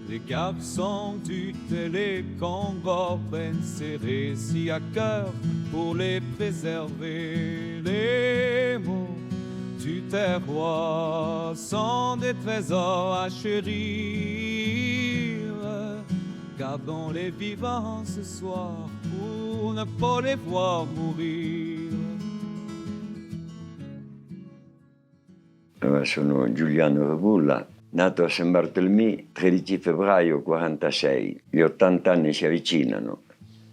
Les garçons du télécombo ben serrés si à cœur pour les préserver. Les mots du terroir sont des trésors à chérir. Gardons les vivants ce soir pour ne pas les voir mourir. Sono Giuliano Rebulla, nato a San Bartolomé 13 febbraio 46. Gli 80 anni si avvicinano.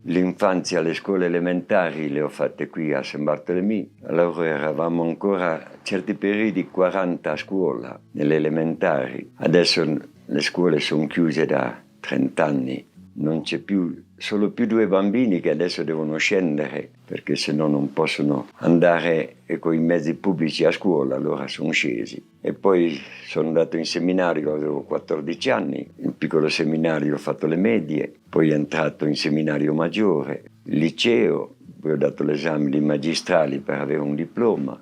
L'infanzia alle scuole elementari le ho fatte qui a San Bartolomé. Allora eravamo ancora certi periodi 40 a scuola, nelle elementari. Adesso le scuole sono chiuse da 30 anni. Non c'è più, solo più 2 bambini che adesso devono scendere perché se no non possono andare con i mezzi pubblici a scuola, allora sono scesi. E poi sono andato in seminario, avevo 14 anni, in piccolo seminario ho fatto le medie, poi entrato in seminario maggiore, liceo, poi ho dato l'esame di magistrali per avere un diploma.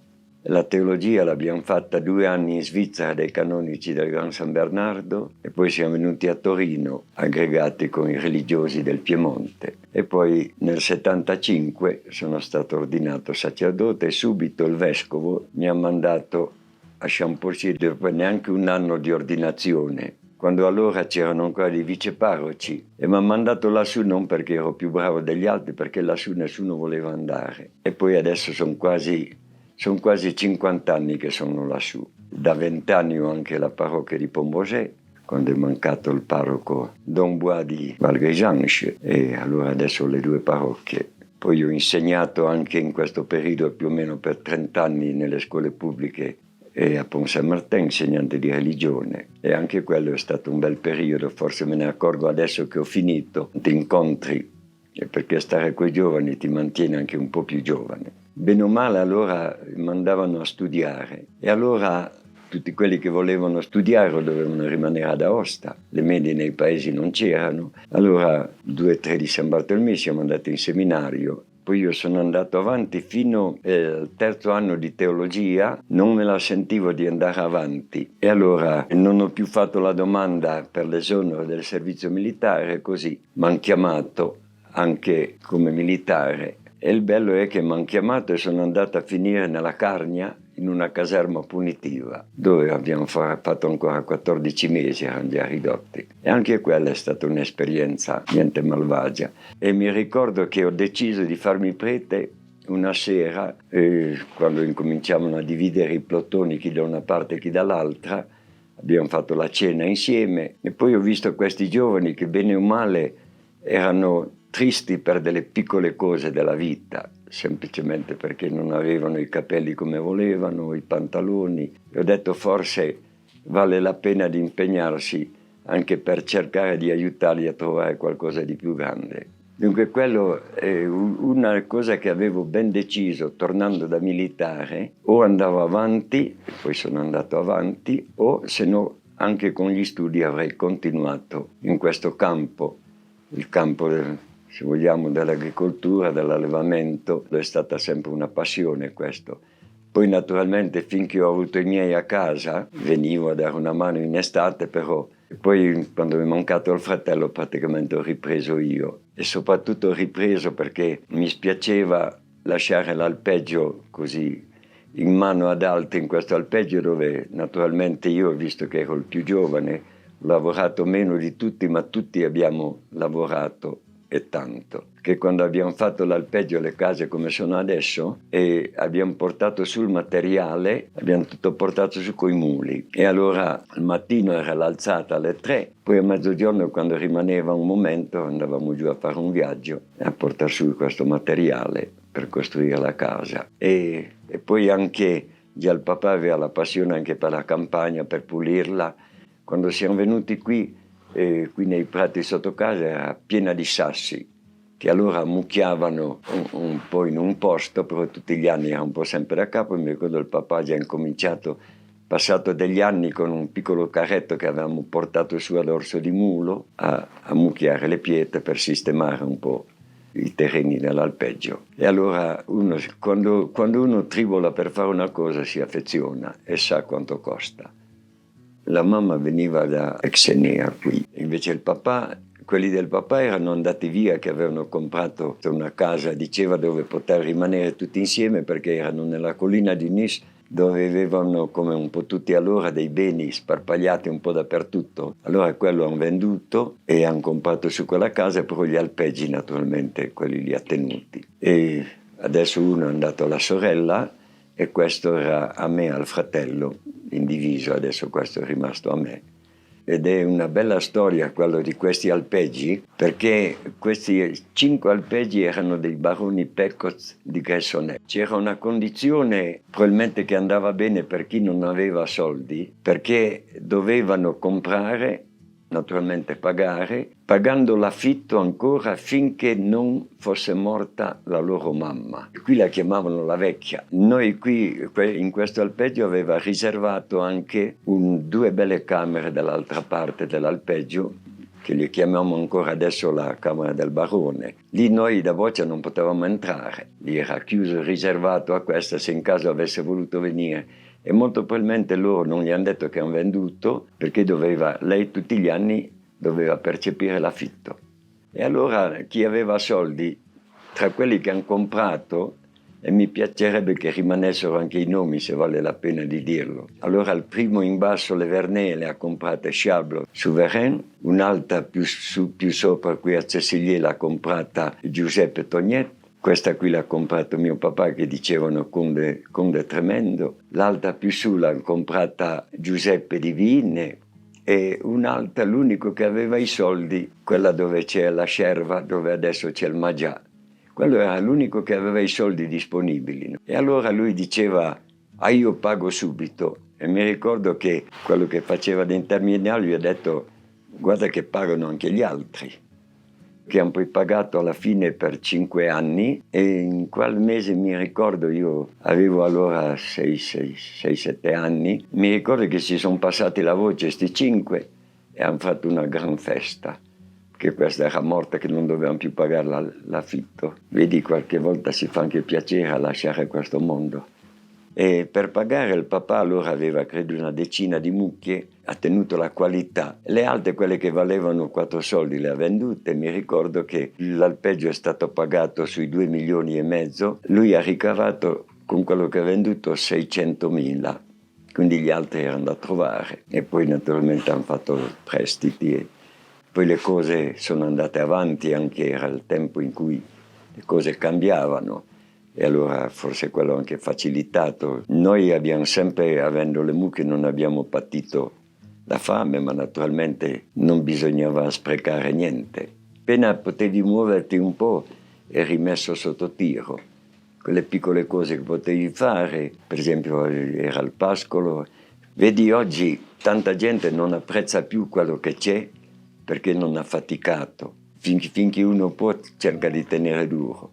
La teologia l'abbiamo fatta 2 anni in Svizzera dai canonici del Gran San Bernardo e poi siamo venuti a Torino aggregati con i religiosi del Piemonte. E poi nel 75 sono stato ordinato sacerdote e subito il vescovo mi ha mandato a Champossy dopo neanche un anno di ordinazione, quando allora c'erano ancora dei viceparroci, e mi ha mandato lassù non perché ero più bravo degli altri, perché lassù nessuno voleva andare. E poi adesso sono quasi 50 anni che sono lassù. Da 20 anni ho anche la parrocchia di Pombosè, quando è mancato il parroco Don Bois di Valgrisanche, e allora adesso ho le 2 parrocchie. Poi ho insegnato anche in questo periodo più o meno per 30 anni nelle scuole pubbliche e a Pont Saint-Martin, insegnante di religione, e anche quello è stato un bel periodo. Forse me ne accorgo adesso che ho finito, ti incontri, perché stare coi giovani ti mantiene anche un po' più giovane. Bene o male allora mandavano a studiare e allora tutti quelli che volevano studiare dovevano rimanere ad Aosta, le medie nei paesi non c'erano, allora 2 o 3 di San Bartolomeo siamo andati in seminario. Poi io sono andato avanti fino al 3° anno di teologia, non me la sentivo di andare avanti e allora non ho più fatto la domanda per l'esonero del servizio militare, così mi hanno chiamato anche come militare. E il bello è che mi hanno chiamato e sono andato a finire nella Carnia in una caserma punitiva, dove abbiamo fatto ancora 14 mesi, erano già ridotti. E anche quella è stata un'esperienza niente malvagia. E mi ricordo che ho deciso di farmi prete una sera, quando incominciavano a dividere i plotoni, chi da una parte e chi dall'altra. Abbiamo fatto la cena insieme e poi ho visto questi giovani che bene o male erano tristi per delle piccole cose della vita, semplicemente perché non avevano i capelli come volevano, i pantaloni. E ho detto forse vale la pena di impegnarsi anche per cercare di aiutarli a trovare qualcosa di più grande. Dunque quello è una cosa che avevo ben deciso tornando da militare: o andavo avanti, e poi sono andato avanti, o se no anche con gli studi avrei continuato in questo campo, il campo se vogliamo, dell'agricoltura, dell'allevamento. È stata sempre una passione questo. Poi naturalmente finché ho avuto i miei a casa venivo a dare una mano in estate, però poi quando mi è mancato il fratello praticamente ho ripreso io, e soprattutto ho ripreso perché mi spiaceva lasciare l'alpeggio così in mano ad altri, in questo alpeggio dove naturalmente io, visto che ero il più giovane, ho lavorato meno di tutti, ma tutti abbiamo lavorato e tanto, che quando abbiamo fatto l'alpeggio le case come sono adesso e abbiamo portato sul materiale, abbiamo tutto portato su coi muli, e allora al mattino era l'alzata alle 3, poi a mezzogiorno quando rimaneva un momento andavamo giù a fare un viaggio e a portare su questo materiale per costruire la casa. E poi anche già il papà aveva la passione anche per la campagna, per pulirla. Quando siamo venuti qui nei prati sotto casa era piena di sassi che allora mucchiavano un po' in un posto, però tutti gli anni era un po' sempre da capo. E mi ricordo il papà ha già incominciato, passato degli anni, con un piccolo carretto che avevamo portato su ad orso di mulo a mucchiare le pietre per sistemare un po' i terreni dell'alpeggio. E allora quando uno tribola per fare una cosa si affeziona e sa quanto costa. La mamma veniva da Exenea qui, invece il papà, quelli del papà erano andati via, che avevano comprato una casa, diceva, dove poter rimanere tutti insieme, perché erano nella collina di Nice, dove avevano, come un po' tutti allora, dei beni sparpagliati un po' dappertutto. Allora quello hanno venduto e hanno comprato su quella casa, però gli alpeggi naturalmente quelli li ha tenuti. E adesso uno è andato alla sorella e questo era a me, al fratello, in diviso, adesso questo è rimasto a me. Ed è una bella storia quello di questi alpeggi, perché questi 5 alpeggi erano dei baroni Pecos di Gressoney. C'era una condizione probabilmente che andava bene per chi non aveva soldi, perché dovevano comprare, naturalmente pagare, pagando l'affitto ancora finché non fosse morta la loro mamma. Qui la chiamavano la vecchia. Noi qui in questo alpeggio aveva riservato anche 2 belle camere dall'altra parte dell'alpeggio, che li chiamiamo ancora adesso la camera del barone. Lì noi da voce non potevamo entrare, lì era chiuso, riservato a questa, se in caso avesse voluto venire. E molto probabilmente loro non gli hanno detto che hanno venduto, perché lei tutti gli anni doveva percepire l'affitto. E allora chi aveva soldi, tra quelli che hanno comprato, e mi piacerebbe che rimanessero anche i nomi, se vale la pena di dirlo. Allora il primo in basso, le Vernee, le ha comprate Chablot Souverain, un'altra più sopra qui a Cecilier l'ha comprata Giuseppe Tognet, questa qui l'ha comprato mio papà, che dicevano Conde Tremendo, l'altra più su l'ha comprata Giuseppe di Vignes, e un'altra, l'unico che aveva i soldi, quella dove c'è la Scerva, dove adesso c'è il Maggià. Quello era l'unico che aveva i soldi disponibili, no? E allora lui diceva, io pago subito. E mi ricordo che quello che faceva da intermediario gli ha detto, guarda che pagano anche gli altri, che hanno poi pagato alla fine per 5 anni, e in quel mese mi ricordo, io avevo allora 6-7 anni, mi ricordo che si sono passati la voce sti 5 e hanno fatto una gran festa, che questa era morta, che non dovevano più pagare l'affitto. Vedi, qualche volta si fa anche piacere a lasciare questo mondo. E per pagare il papà allora aveva credo una decina di mucche, ha tenuto la qualità. Le altre, quelle che valevano 4 soldi, le ha vendute. Mi ricordo che l'alpeggio è stato pagato sui 2,5 milioni, lui ha ricavato con quello che ha venduto 600.000, quindi gli altri erano da trovare. E poi naturalmente hanno fatto prestiti e poi le cose sono andate avanti, anche era il tempo in cui le cose cambiavano. E allora forse quello ha anche facilitato. Noi abbiamo sempre, avendo le mucche, non abbiamo patito la fame, ma naturalmente non bisognava sprecare niente. Appena potevi muoverti un po', eri messo sotto tiro. Quelle piccole cose che potevi fare, per esempio era il pascolo. Vedi, oggi tanta gente non apprezza più quello che c'è perché non ha faticato. Finché uno può, cerca di tenere duro.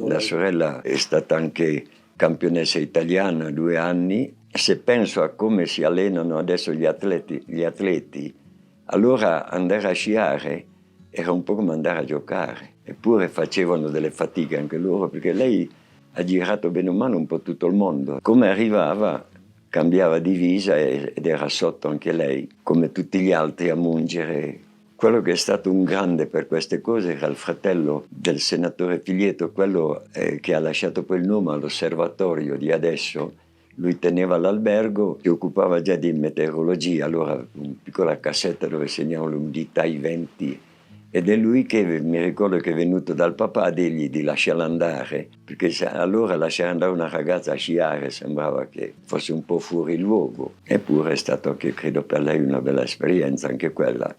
La sorella è stata anche campionessa italiana 2 anni. Se penso a come si allenano adesso gli atleti, allora andare a sciare era un po' come andare a giocare. Eppure facevano delle fatiche anche loro, perché lei ha girato bene o male un po' tutto il mondo. Come arrivava, cambiava divisa ed era sotto anche lei, come tutti gli altri, a mungere. Quello che è stato un grande per queste cose era il fratello del senatore Filieto, quello che ha lasciato poi il nome all'osservatorio di adesso. Lui teneva l'albergo, si occupava già di meteorologia, allora una piccola cassetta dove segnavano l'umidità, i venti, ed è lui che mi ricordo che è venuto dal papà a dirgli di lasciarla andare, perché allora lasciare andare una ragazza a sciare sembrava che fosse un po' fuori luogo. Eppure è stato anche, credo, per lei una bella esperienza anche quella.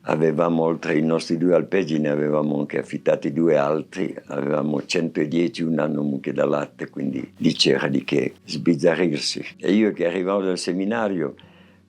Avevamo, oltre i nostri 2 alpeggi, ne avevamo anche affittati 2 altri, avevamo 110, un anno mucche da latte, quindi lì c'era di che sbizzarrirsi. E io che arrivavo dal seminario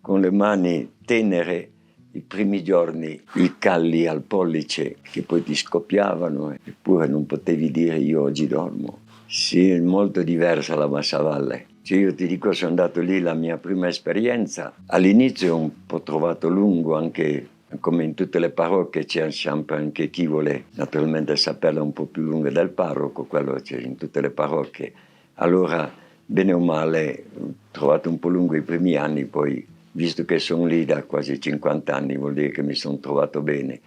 con le mani tenere, i primi giorni, i calli al pollice che poi ti scoppiavano, eppure non potevi dire io oggi dormo. Sì, è molto diversa la Massavalle. Cioè io ti dico, sono andato lì, la mia prima esperienza, all'inizio un po' trovato lungo, anche come in tutte le parrocchie c'è sempre anche chi vuole naturalmente saperla un po' più lunga del parroco, quello c'è in tutte le parrocchie. Allora, bene o male, ho trovato un po' lungo i primi anni, poi visto che sono lì da quasi 50 anni, vuol dire che mi sono trovato bene.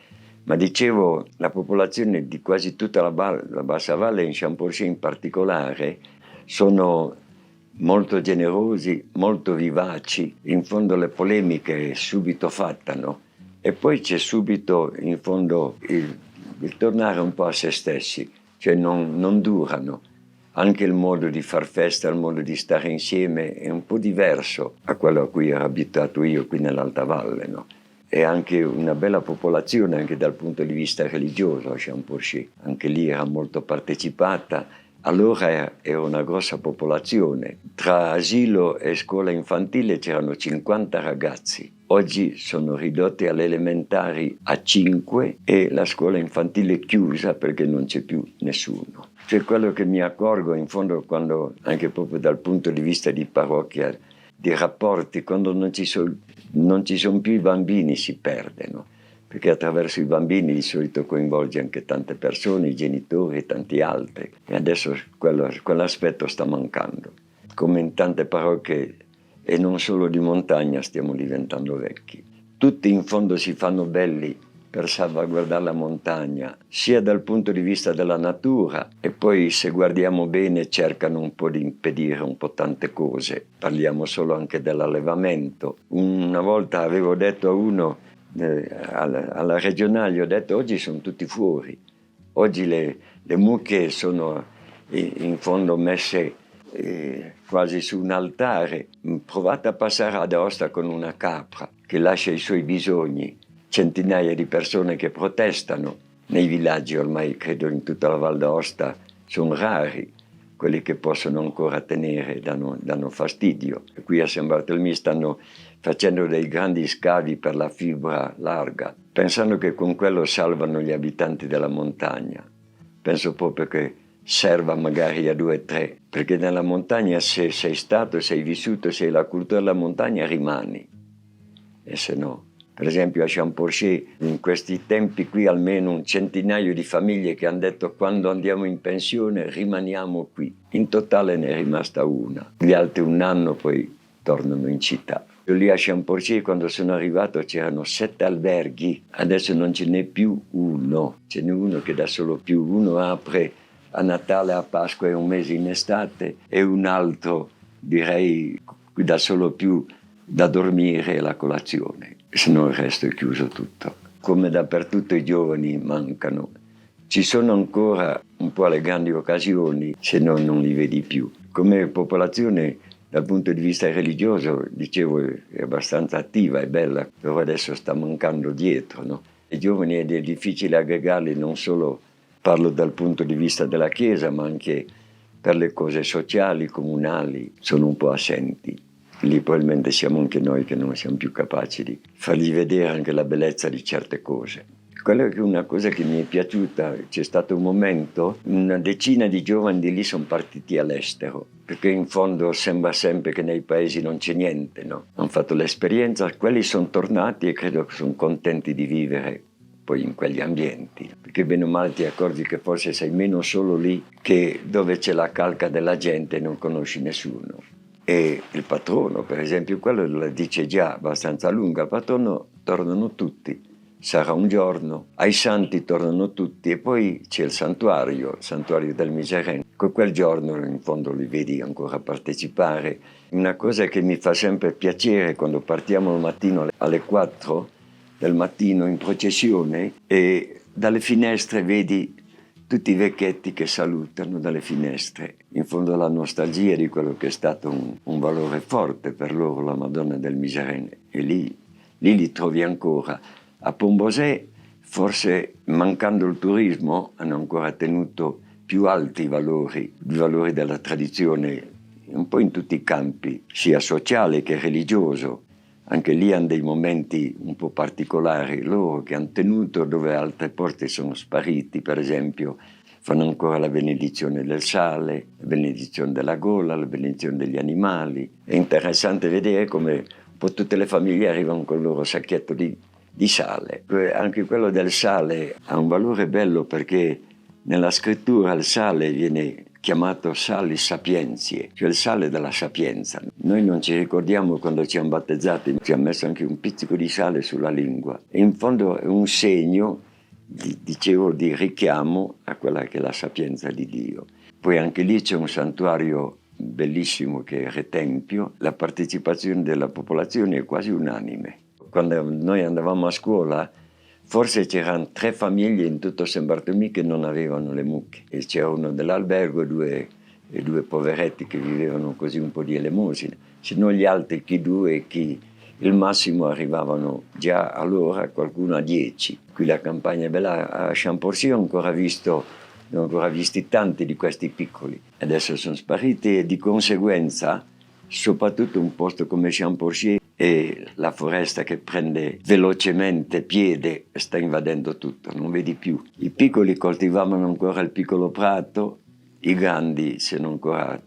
Ma dicevo, la popolazione di quasi tutta la Bassa Valle, in Champorché in particolare, sono molto generosi, molto vivaci. In fondo le polemiche subito fattano. E poi c'è subito, in fondo, il tornare un po' a se stessi, cioè non durano. Anche il modo di far festa, il modo di stare insieme è un po' diverso a quello a cui ero abituato io qui nell'Alta Valle, no? E anche una bella popolazione anche dal punto di vista religioso a Champorché. Anche lì era molto partecipata. Allora era una grossa popolazione. Tra asilo e scuola infantile c'erano 50 ragazzi. Oggi sono ridotti alle elementari a 5 e la scuola infantile è chiusa perché non c'è più nessuno. Cioè quello che mi accorgo in fondo quando, anche proprio dal punto di vista di parrocchia, di rapporti, quando non ci sono più i bambini si perdono, perché attraverso i bambini di solito coinvolge anche tante persone, i genitori e tanti altri, e adesso quell'aspetto sta mancando. Come in tante parrocchie, e non solo di montagna, stiamo diventando vecchi. Tutti in fondo si fanno belli per salvaguardare la montagna, sia dal punto di vista della natura, e poi se guardiamo bene cercano un po' di impedire un po' tante cose. Parliamo solo anche dell'allevamento. Una volta avevo detto a uno, alla regionale, ho detto oggi sono tutti fuori, oggi le mucche sono in fondo messe quasi su un altare. Provate a passare ad Aosta con una capra che lascia i suoi bisogni. Centinaia di persone che protestano. Nei villaggi ormai, credo in tutta la Val d'Aosta, sono rari quelli che possono ancora tenere, danno fastidio. E qui a San Bartolomeo stanno facendo dei grandi scavi per la fibra larga, pensando che con quello salvano gli abitanti della montagna. Penso proprio che serva magari a 2 o 3, perché nella montagna se sei stato, sei vissuto, sei la cultura della montagna, rimani. E se no... Per esempio a Champorché, in questi tempi qui almeno un centinaio di famiglie che hanno detto quando andiamo in pensione rimaniamo qui. In totale ne è rimasta una. Gli altri un anno poi tornano in città. Io lì a Champorché quando sono arrivato c'erano 7 alberghi, adesso non ce n'è più uno. Ce n'è uno che da solo più uno apre a Natale, a Pasqua e un mese in estate e un altro direi da solo più da dormire e la colazione. Se no il resto è chiuso tutto. Come dappertutto i giovani mancano. Ci sono ancora un po' le grandi occasioni, se no non li vedi più. Come popolazione dal punto di vista religioso, dicevo, è abbastanza attiva, è bella, però adesso sta mancando dietro, no? I giovani è difficile aggregarli, non solo parlo dal punto di vista della Chiesa, ma anche per le cose sociali, comunali, sono un po' assenti. Lì probabilmente siamo anche noi che non siamo più capaci di fargli vedere anche la bellezza di certe cose. Quella è una cosa che mi è piaciuta, c'è stato un momento, una decina di giovani di lì sono partiti all'estero, perché in fondo sembra sempre che nei paesi non c'è niente, no? Hanno fatto l'esperienza, quelli sono tornati e credo che sono contenti di vivere poi in quegli ambienti, perché bene o male ti accorgi che forse sei meno solo lì che dove c'è la calca della gente e non conosci nessuno. E il patrono, per esempio, quello la dice già abbastanza lunga, al patrono tornano tutti, sarà un giorno, ai santi tornano tutti e poi c'è il santuario del Miserere. Con quel giorno in fondo li vedi ancora partecipare. Una cosa che mi fa sempre piacere quando partiamo al mattino alle 4 del mattino in processione e dalle finestre vedi tutti i vecchietti che salutano dalle finestre. In fondo la nostalgia di quello che è stato un valore forte per loro, la Madonna del Miserere. E lì li trovi ancora. A Pombosè, forse mancando il turismo, hanno ancora tenuto più alti i valori della tradizione, un po' in tutti i campi, sia sociale che religioso. Anche lì hanno dei momenti un po' particolari, loro che hanno tenuto dove altre porte sono spariti, per esempio fanno ancora la benedizione del sale, la benedizione della gola, la benedizione degli animali. È interessante vedere come un po' tutte le famiglie arrivano con il loro sacchetto di sale. Anche quello del sale ha un valore bello perché nella scrittura il sale viene chiamato sale sapienzie, cioè il sale della sapienza. Noi non ci ricordiamo quando ci hanno battezzati, ci ha messo anche un pizzico di sale sulla lingua. E in fondo è un segno, dicevo, di richiamo a quella che è la sapienza di Dio. Poi anche lì c'è un santuario bellissimo che è il Retempio. La partecipazione della popolazione è quasi unanime. Quando noi andavamo a scuola, forse c'erano 3 famiglie in tutto San Bartolomeo che non avevano le mucche. E c'era uno dell'albergo e due poveretti che vivevano così un po' di elemosina. Se no gli altri, chi 2, chi il massimo, arrivavano già allora, qualcuno a 10. Qui la campagna è bella. A Champorcy ho ancora visti tanti di questi piccoli. Adesso sono spariti e di conseguenza, soprattutto un posto come Champorcy e la foresta che prende velocemente piede sta invadendo tutto, non vedi più. I piccoli coltivavano ancora il piccolo prato, i grandi, se non ancora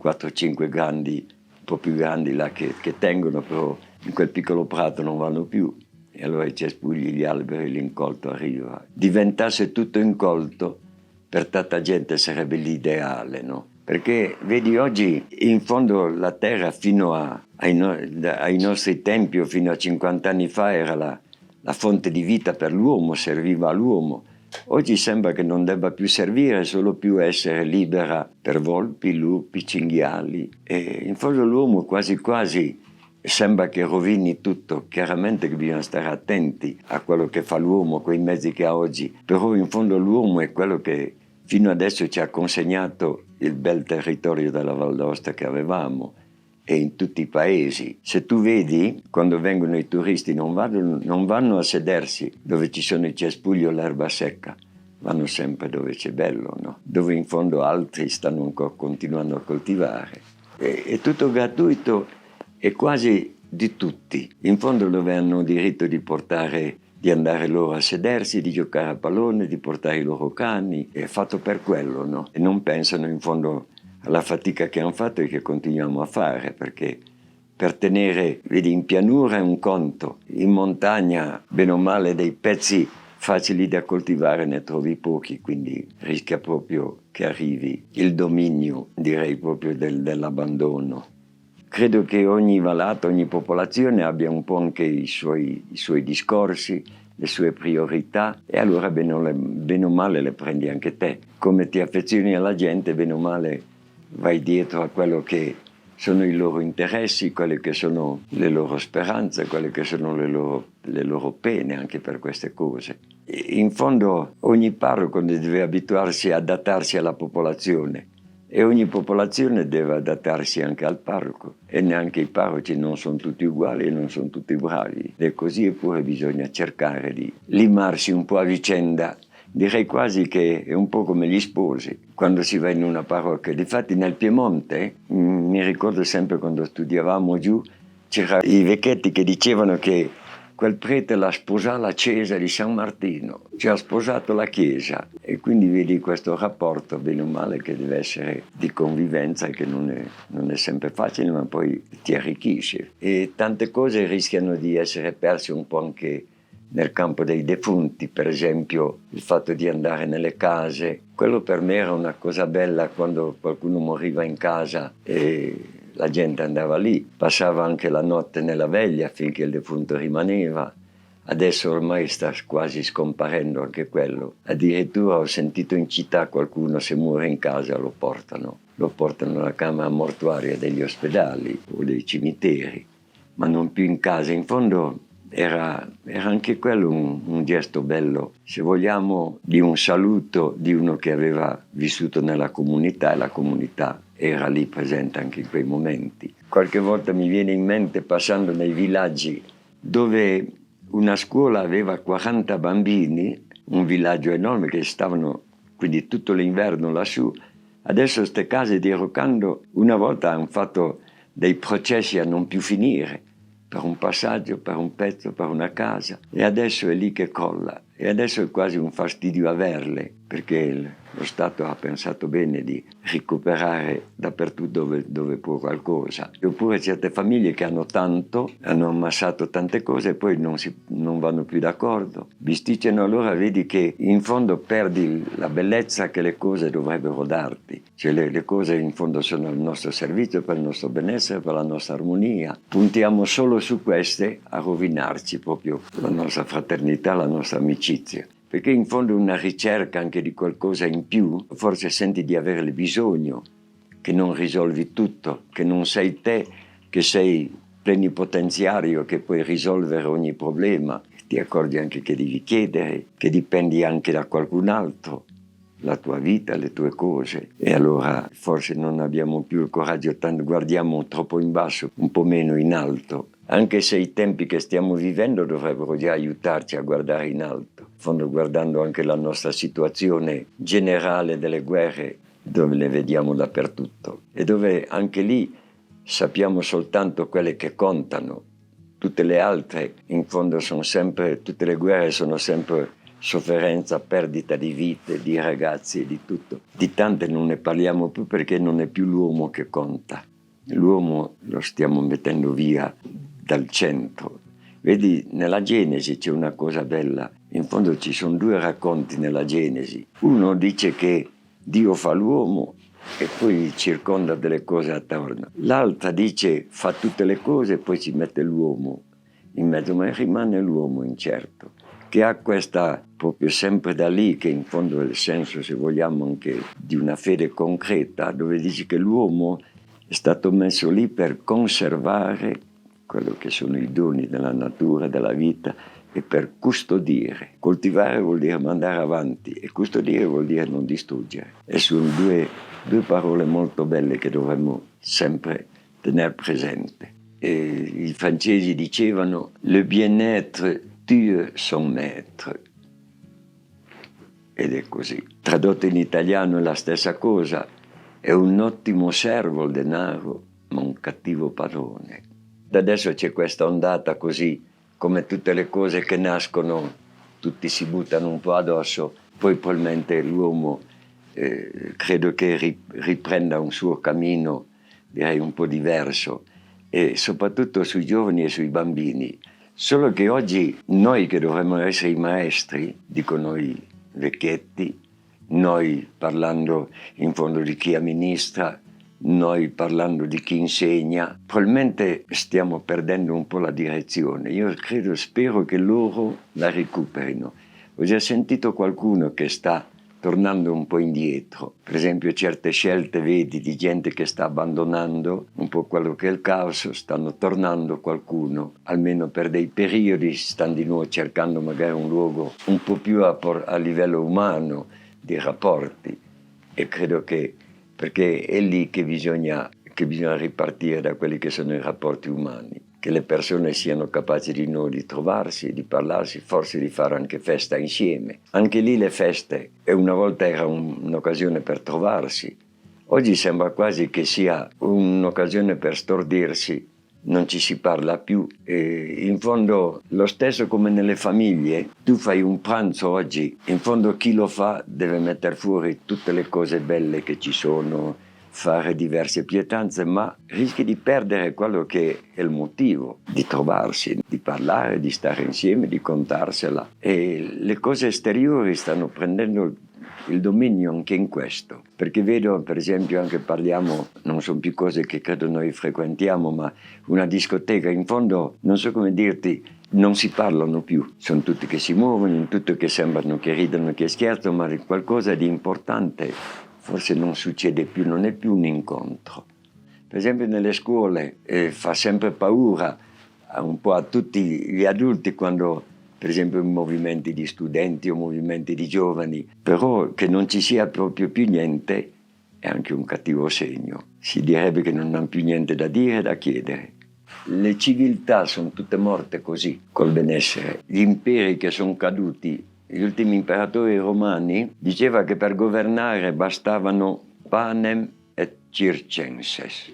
4-5 grandi, un po' più grandi là che tengono, però in quel piccolo prato non vanno più. E allora i cespugli, gli alberi, l'incolto arriva. Diventasse tutto incolto, per tanta gente sarebbe l'ideale, no? Perché vedi, oggi in fondo la terra fino ai nostri tempi o fino a 50 anni fa era la fonte di vita per l'uomo, serviva all'uomo. Oggi sembra che non debba più servire, solo più essere libera per volpi, lupi, cinghiali. E in fondo l'uomo quasi quasi sembra che rovini tutto. Chiaramente che bisogna stare attenti a quello che fa l'uomo, quei mezzi che ha oggi. Però in fondo l'uomo è quello che fino adesso ci ha consegnato il bel territorio della Val d'Aosta che avevamo e in tutti i paesi. Se tu vedi, quando vengono i turisti non vanno a sedersi dove ci sono i cespugli o l'erba secca, vanno sempre dove c'è bello, no? Dove in fondo altri stanno ancora continuando a coltivare. È tutto gratuito e quasi di tutti. In fondo dove hanno diritto di andare loro a sedersi, di giocare a pallone, di portare i loro cani, è fatto per quello, no? E non pensano in fondo alla fatica che hanno fatto e che continuiamo a fare, perché per tenere, vedi, in pianura è un conto, in montagna, bene o male, dei pezzi facili da coltivare ne trovi pochi, quindi rischia proprio che arrivi il dominio, direi proprio dell'abbandono. Credo che ogni vallata, ogni popolazione abbia un po' anche i suoi discorsi, le sue priorità, e allora bene o male le prendi anche te. Come ti affezioni alla gente, bene o male vai dietro a quello che sono i loro interessi, quelle che sono le loro speranze, quelle che sono le loro pene anche per queste cose. E in fondo ogni parroco deve abituarsi, adattarsi alla popolazione. E ogni popolazione deve adattarsi anche al parroco, e neanche i parroci non sono tutti uguali e non sono tutti bravi. E così, eppure bisogna cercare di limarsi un po' a vicenda. Direi quasi che è un po' come gli sposi, quando si va in una parrocchia. Difatti nel Piemonte, mi ricordo sempre quando studiavamo giù, c'erano i vecchietti che dicevano che quel prete l'ha sposata la chiesa di San Martino, cioè ha sposato la chiesa, e quindi vedi questo rapporto bene o male che deve essere di convivenza, che non è sempre facile, ma poi ti arricchisce. E tante cose rischiano di essere perse un po' anche nel campo dei defunti, per esempio il fatto di andare nelle case. Quello per me era una cosa bella, quando qualcuno moriva in casa e la gente andava lì, passava anche la notte nella veglia finché il defunto rimaneva. Adesso ormai sta quasi scomparendo anche quello. Addirittura ho sentito in città qualcuno, se muore in casa lo portano alla camera mortuaria degli ospedali o dei cimiteri, ma non più in casa. In fondo era anche quello un gesto bello, se vogliamo, di un saluto di uno che aveva vissuto nella comunità, e la comunità era lì presente anche in quei momenti. Qualche volta mi viene in mente, passando nei villaggi dove una scuola aveva 40 bambini, un villaggio enorme, che stavano quindi tutto l'inverno lassù. Adesso queste case di Rocando una volta hanno fatto dei processi a non più finire, per un passaggio, per un pezzo, per una casa, e adesso è lì che colla. E adesso è quasi un fastidio averle, perché lo Stato ha pensato bene di recuperare dappertutto dove può qualcosa. Oppure certe famiglie che hanno tanto, hanno ammassato tante cose e poi non vanno più d'accordo. Bisticciano, allora vedi che in fondo perdi la bellezza che le cose dovrebbero darti. Cioè le cose in fondo sono al nostro servizio, per il nostro benessere, per la nostra armonia. Puntiamo solo su queste a rovinarci proprio la nostra fraternità, la nostra amicizia. Perché in fondo una ricerca anche di qualcosa in più, forse senti di avere bisogno, che non risolvi tutto, che non sei te, che sei plenipotenziario, che puoi risolvere ogni problema. Ti accorgi anche che devi chiedere, che dipendi anche da qualcun altro, la tua vita, le tue cose. E allora forse non abbiamo più il coraggio, tanto guardiamo troppo in basso, un po' meno in alto. Anche se i tempi che stiamo vivendo dovrebbero già aiutarci a guardare in alto. In fondo guardando anche la nostra situazione generale delle guerre, dove le vediamo dappertutto. E dove anche lì sappiamo soltanto quelle che contano. Tutte le altre, in fondo, tutte le guerre sono sempre sofferenza, perdita di vite, di ragazzi e di tutto. Di tante non ne parliamo più perché non è più l'uomo che conta. L'uomo lo stiamo mettendo via dal centro. Vedi, nella Genesi c'è una cosa bella. In fondo ci sono due racconti nella Genesi. Uno dice che Dio fa l'uomo e poi circonda delle cose attorno. L'altra dice fa tutte le cose e poi ci mette l'uomo in mezzo, ma rimane l'uomo incerto, che ha questa proprio sempre da lì, che in fondo è il senso, se vogliamo, anche di una fede concreta, dove dice che l'uomo è stato messo lì per conservare quello che sono i doni della natura, della vita, e per custodire. Coltivare vuol dire mandare avanti e custodire vuol dire non distruggere. E sono due parole molto belle che dovremmo sempre tenere presente. E i francesi dicevano «Le bien-être tue son maître». Ed è così. Tradotto in italiano è la stessa cosa. È un ottimo servo il denaro, ma un cattivo padrone. Da adesso c'è questa ondata così, come tutte le cose che nascono, tutti si buttano un po' addosso, poi probabilmente l'uomo credo che riprenda un suo cammino, direi un po' diverso, e soprattutto sui giovani e sui bambini. Solo che oggi noi che dovremmo essere i maestri, dico noi vecchietti, noi parlando in fondo di chi amministra, noi parlando di chi insegna, probabilmente stiamo perdendo un po' la direzione. Io spero che loro la recuperino. Ho già sentito qualcuno che sta tornando un po' indietro. Per esempio certe scelte, vedi, di gente che sta abbandonando un po' quello che è il caos, stanno tornando qualcuno, almeno per dei periodi, stanno di nuovo cercando magari un luogo un po' più a livello umano, di rapporti. E credo che perché è lì che bisogna ripartire da quelli che sono i rapporti umani, che le persone siano capaci di nuovo di trovarsi, di parlarsi, forse di fare anche festa insieme. Anche lì le feste, e una volta era un'occasione per trovarsi, oggi sembra quasi che sia un'occasione per stordirsi, non ci si parla più. E in fondo lo stesso come nelle famiglie, tu fai un pranzo oggi, in fondo chi lo fa deve mettere fuori tutte le cose belle che ci sono, fare diverse pietanze, ma rischi di perdere quello che è il motivo di trovarsi, di parlare, di stare insieme, di contarsela. E le cose esteriori stanno prendendo il dominio anche in questo, perché vedo per esempio anche parliamo, non sono più cose che credo noi frequentiamo, ma una discoteca, in fondo non so come dirti, non si parlano più, sono tutti che si muovono, tutti che sembrano che ridono, che scherzano, ma qualcosa di importante forse non succede più, non è più un incontro. Per esempio nelle scuole fa sempre paura un po' a tutti gli adulti quando per esempio in movimenti di studenti o movimenti di giovani, però che non ci sia proprio più niente è anche un cattivo segno. Si direbbe che non hanno più niente da dire, da chiedere. Le civiltà sono tutte morte così, col benessere. Gli imperi che sono caduti, gli ultimi imperatori romani, diceva che per governare bastavano panem et circenses.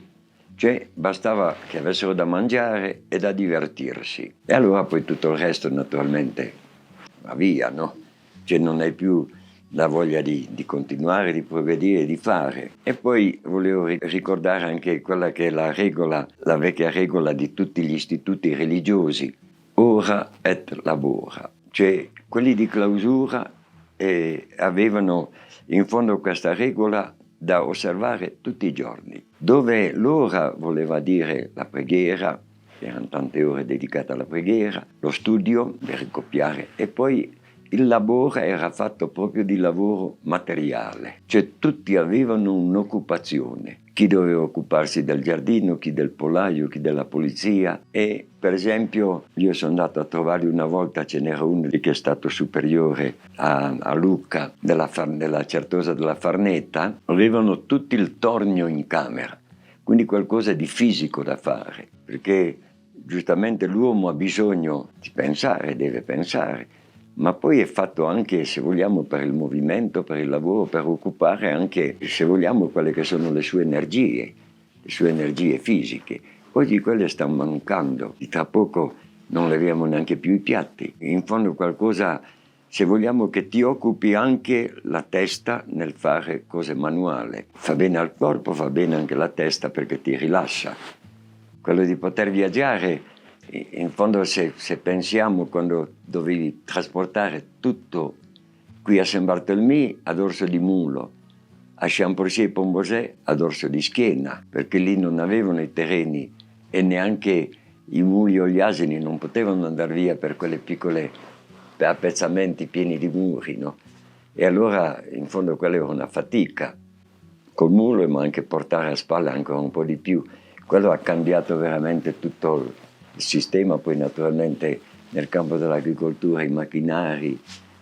Cioè bastava che avessero da mangiare e da divertirsi. E allora poi tutto il resto naturalmente va via, no? Cioè non hai più la voglia di continuare, di progredire, di fare. E poi volevo ricordare anche quella che è la regola, la vecchia regola di tutti gli istituti religiosi, ora et labora, cioè quelli di clausura avevano in fondo questa regola da osservare tutti i giorni, dove l'ora voleva dire la preghiera, erano tante ore dedicate alla preghiera, lo studio per ricopiare, e poi il lavoro era fatto proprio di lavoro materiale, cioè tutti avevano un'occupazione, chi doveva occuparsi del giardino, chi del pollaio, chi della pulizia. E per esempio io sono andato a trovarli una volta, ce n'era uno che è stato superiore a Lucca della Certosa della Farneta, avevano tutti il tornio in camera, quindi qualcosa di fisico da fare, perché giustamente l'uomo ha bisogno di pensare, deve pensare, ma poi è fatto anche, se vogliamo, per il movimento, per il lavoro, per occupare anche, se vogliamo, quelle che sono le sue energie fisiche. Oggi quelle stanno mancando, di tra poco non leviamo neanche più i piatti. In fondo qualcosa, se vogliamo, che ti occupi anche la testa nel fare cose manuali. Fa bene al corpo, fa bene anche la testa perché ti rilassa. Quello di poter viaggiare, in fondo se pensiamo quando dovevi trasportare tutto qui a Saint Barthélemy a dorso di mulo, a Champorcy e Pombosè a dorso di schiena, perché lì non avevano i terreni e neanche i muli o gli asini non potevano andare via per quelle piccole appezzamenti pieni di muri, no? E allora in fondo quella era una fatica col mulo, ma anche portare a spalla ancora un po' di più. Quello ha cambiato veramente tutto il sistema. Poi naturalmente nel campo dell'agricoltura, i macchinari,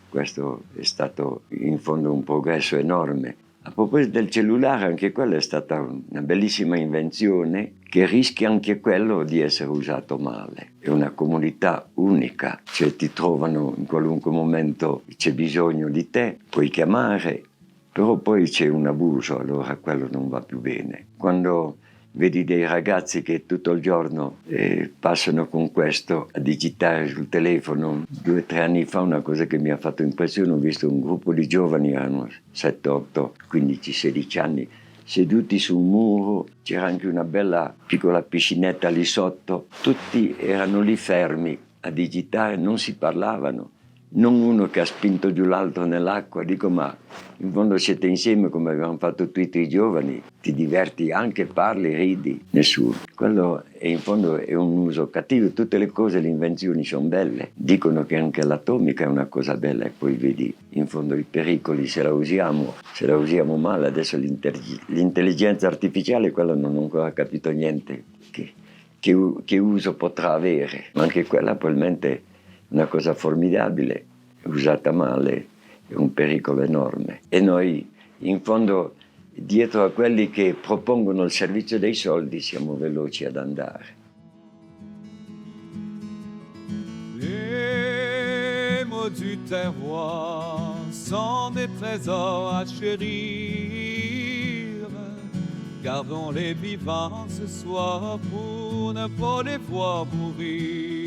questo è stato in fondo un progresso enorme. A proposito del cellulare, anche quella è stata una bellissima invenzione che rischia anche quello di essere usato male. È una comunità unica, cioè ti trovano in qualunque momento, c'è bisogno di te, puoi chiamare, però poi c'è un abuso, allora quello non va più bene. Quando vedi dei ragazzi che tutto il giorno passano con questo a digitare sul telefono. 2 o 3 anni fa una cosa che mi ha fatto impressione, ho visto un gruppo di giovani, erano 7, 8, 15, 16 anni, seduti su un muro, c'era anche una bella piccola piscinetta lì sotto, tutti erano lì fermi a digitare, non si parlavano. Non uno che ha spinto giù l'altro nell'acqua, dico, ma in fondo siete insieme come avevamo fatto tutti i giovani, ti diverti anche, parli, ridi, nessuno. Quello è, in fondo è un uso cattivo, tutte le cose, le invenzioni sono belle, dicono che anche l'atomica è una cosa bella e poi vedi in fondo i pericoli se la usiamo male. Adesso l'intelligenza artificiale, quello non ho ancora capito niente che uso potrà avere, ma anche quella probabilmente una cosa formidabile, usata male, è un pericolo enorme. E noi, in fondo, dietro a quelli che propongono il servizio dei soldi, siamo veloci ad andare. Les mots du terroir sont des trésors à chérir. Gardons les vivants ce soir pour ne pas les voir mourir.